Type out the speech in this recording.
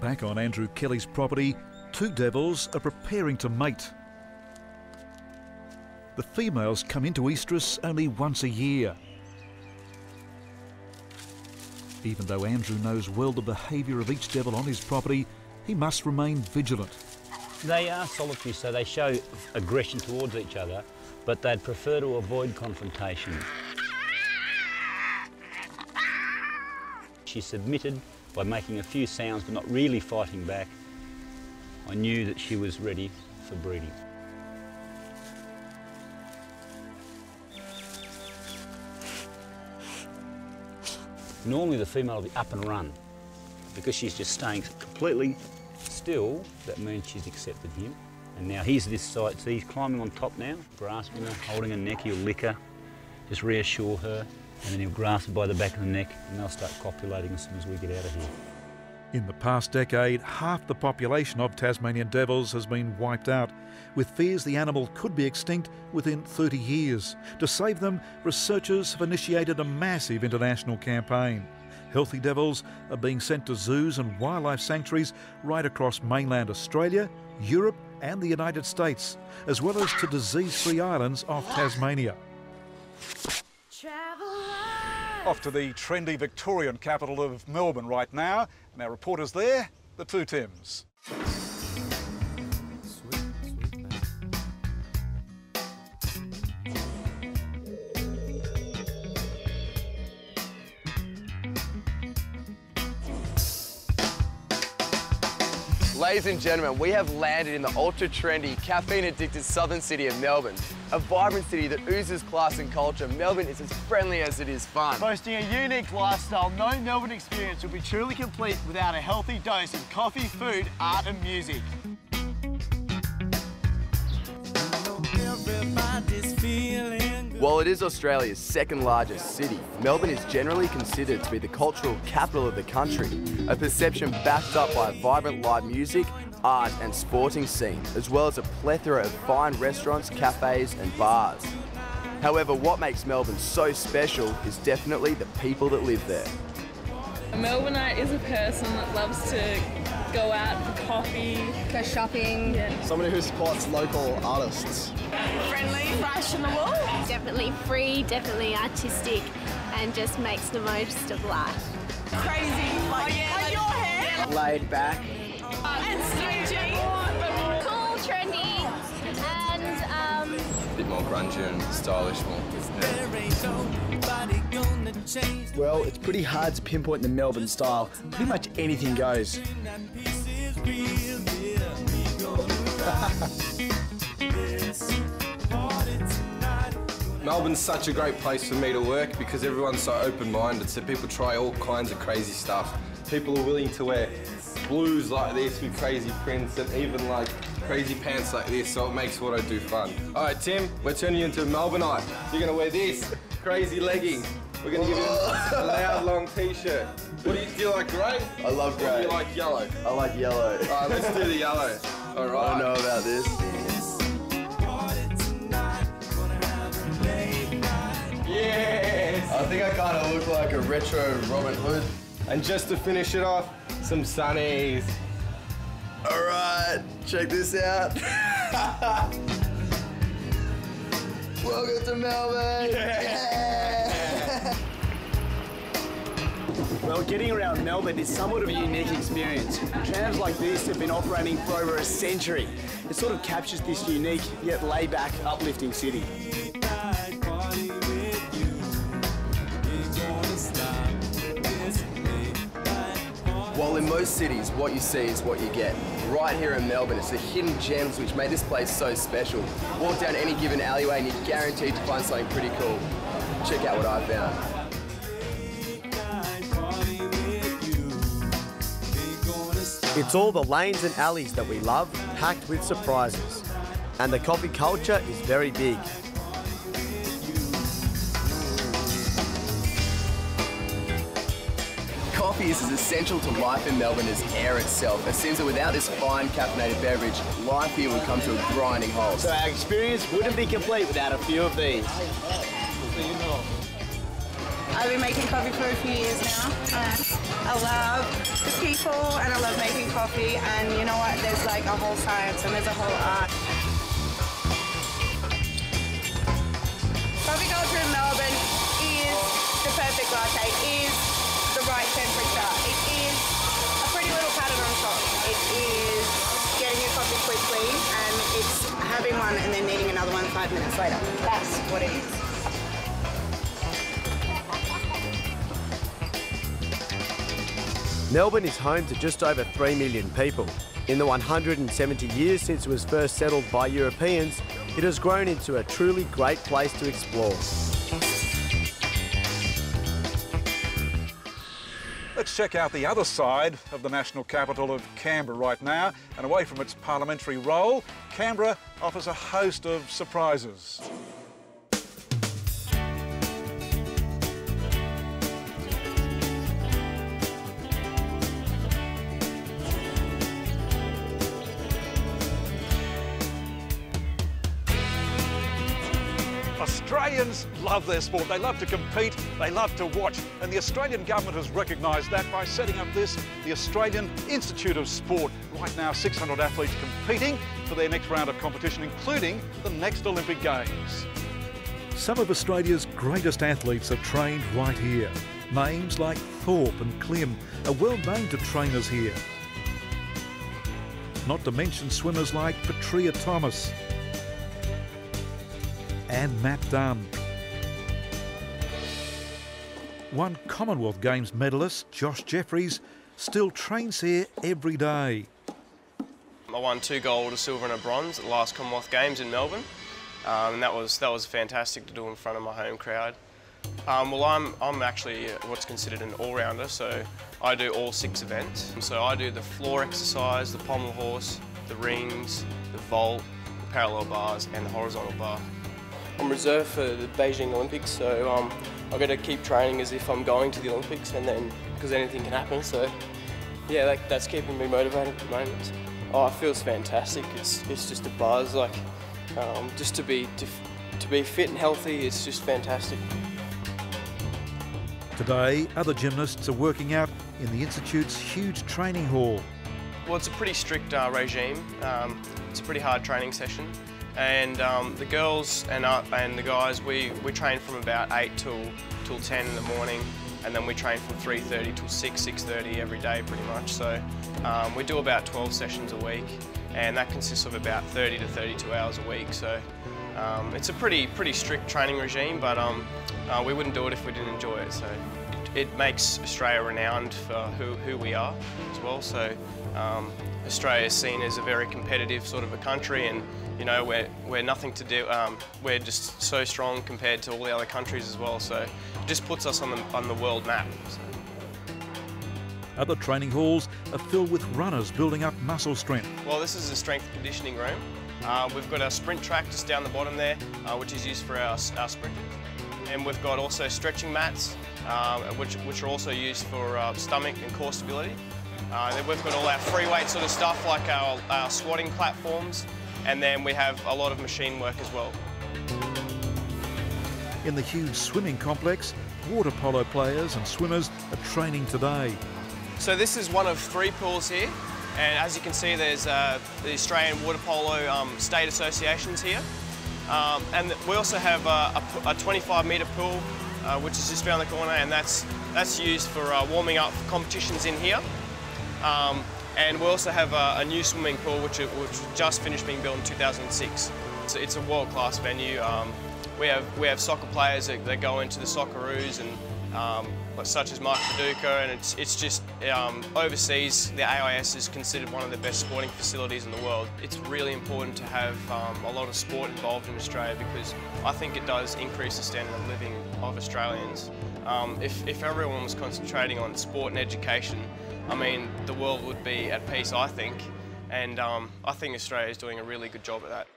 Back on Andrew Kelly's property, two devils are preparing to mate. The females come into oestrus only once a year. Even though Andrew knows well the behaviour of each devil on his property, he must remain vigilant. They are solitary, so they show aggression towards each other, but they'd prefer to avoid confrontation. She submitted by making a few sounds but not really fighting back. I knew that she was ready for breeding. Normally the female will be up and run. Because she's just staying completely still, that means she's accepted him. And now here's this side, so he's climbing on top now, grasping her, holding her neck, he'll lick her, just reassure her, and then he'll grasp her by the back of the neck and they'll start copulating as soon as we get out of here. In the past decade, half the population of Tasmanian devils has been wiped out, with fears the animal could be extinct within 30 years. To save them, researchers have initiated a massive international campaign. Healthy devils are being sent to zoos and wildlife sanctuaries right across mainland Australia, Europe and the United States, as well as to disease-free islands off Tasmania. Off to the trendy Victorian capital of Melbourne right now, and our reporters there, the two Tims. Ladies and gentlemen, we have landed in the ultra-trendy, caffeine-addicted southern city of Melbourne. A vibrant city that oozes class and culture, Melbourne is as friendly as it is fun. Boasting a unique lifestyle, no Melbourne experience will be truly complete without a healthy dose of coffee, food, art and music. While it is Australia's second largest city, Melbourne is generally considered to be the cultural capital of the country, a perception backed up by a vibrant live music, art and sporting scene, as well as a plethora of fine restaurants, cafes and bars. However, what makes Melbourne so special is definitely the people that live there. A Melbourneite is a person that loves to go out for coffee, go shopping. Yeah. Somebody who supports local artists. Friendly, fashionable. Definitely free, definitely artistic, and just makes the most of life. Crazy, like your hair. Laid back. And stagey. Cool, trendy, and A bit more grungy and stylish, more. Well, it's pretty hard to pinpoint the Melbourne style. Pretty much anything goes. Melbourne's such a great place for me to work because everyone's so open-minded, so people try all kinds of crazy stuff. People are willing to wear blues like this with crazy prints and even like crazy pants like this, so it makes what I do fun. All right, Tim, we're turning you into a Melbourneite. You're gonna wear this crazy leggings. We're gonna give you a loud, long t-shirt. Do you like grey? I love grey. Or do you like yellow? I like yellow. All right, let's do the yellow. All right. I don't know about this. Yes! I think I kind of look like a retro Robin Hood. And just to finish it off, some sunnies. All right, check this out. Welcome to Melbourne. Yeah. Well, getting around Melbourne is somewhat of a unique experience. Trams like this have been operating for over a century. It sort of captures this unique yet laid-back, uplifting city. While in most cities, what you see is what you get. Right here in Melbourne, it's the hidden gems which make this place so special. Walk down any given alleyway and you're guaranteed to find something pretty cool. Check out what I found. It's all the lanes and alleys that we love, packed with surprises. And the coffee culture is very big. Coffee is as essential to life in Melbourne as air itself. It seems that without this fine caffeinated beverage, life here would come to a grinding halt. So our experience wouldn't be complete without a few of these. I've been making coffee for a few years now. I love the people and I love making coffee, and you know what, there's like a whole science and there's a whole art. Coffee culture in Melbourne is the perfect latte, is the right temperature, it is a pretty little pattern on top, it is getting your coffee quickly, and it's having one and then needing another one 5 minutes later. That's what it is. Melbourne is home to just over 3 million people. In the 170 years since it was first settled by Europeans, it has grown into a truly great place to explore. Let's check out the other side of the National Capital of Canberra right now. And away from its parliamentary role, Canberra offers a host of surprises. Australians love their sport, they love to compete, they love to watch, and the Australian government has recognised that by setting up the Australian Institute of Sport. Right now 600 athletes competing for their next round of competition, including the next Olympic Games. Some of Australia's greatest athletes are trained right here. Names like Thorpe and Klim are well known to trainers here. Not to mention swimmers like Petria Thomas and Matt Dunn. One Commonwealth Games medalist, Josh Jeffries, still trains here every day. I won 2 gold, a silver and a bronze at the last Commonwealth Games in Melbourne, and that was fantastic to do in front of my home crowd. Well, I'm actually what's considered an all-rounder, so I do all 6 events. So I do the floor exercise, the pommel horse, the rings, the vault, the parallel bars and the horizontal bar. I'm reserved for the Beijing Olympics, so I've got to keep training as if I'm going to the Olympics, and then because anything can happen. So yeah, that's keeping me motivated at the moment. Oh, it feels fantastic. It's just a buzz, like just to be fit and healthy. It's just fantastic. Today, other gymnasts are working out in the Institute's huge training hall. Well, it's a pretty strict regime. It's a pretty hard training session. And the girls and the guys, we train from about 8 till 10 in the morning, and then we train from 3:30 till 6:30 every day pretty much. So we do about 12 sessions a week, and that consists of about 30 to 32 hours a week. So it's a pretty strict training regime, but we wouldn't do it if we didn't enjoy it. So it makes Australia renowned for who we are as well. So Australia is seen as a very competitive sort of a country, and you know, we're nothing to do. We're just so strong compared to all the other countries as well. So it just puts us on the world map. So. Other training halls are filled with runners building up muscle strength. Well, this is a strength conditioning room. We've got our sprint track just down the bottom there, which is used for our sprinters. And we've got also stretching mats, which are also used for stomach and core stability. Then we've got all our free weight sort of stuff like our squatting platforms, and then we have a lot of machine work as well. In the huge swimming complex, water polo players and swimmers are training today. So this is one of 3 pools here, and as you can see there's the Australian Water Polo State Associations here. And we also have a 25-metre pool, which is just around the corner, and that's used for warming up for competitions in here. And we also have a new swimming pool which just finished being built in 2006. So it's a world-class venue. We have soccer players that go into the Socceroos, and such as Mark Paducah, and it's just overseas the AIS is considered one of the best sporting facilities in the world. It's really important to have a lot of sport involved in Australia, because I think it does increase the standard of living of Australians. If everyone was concentrating on sport and education, I mean, the world would be at peace, I think, and I think Australia is doing a really good job at that.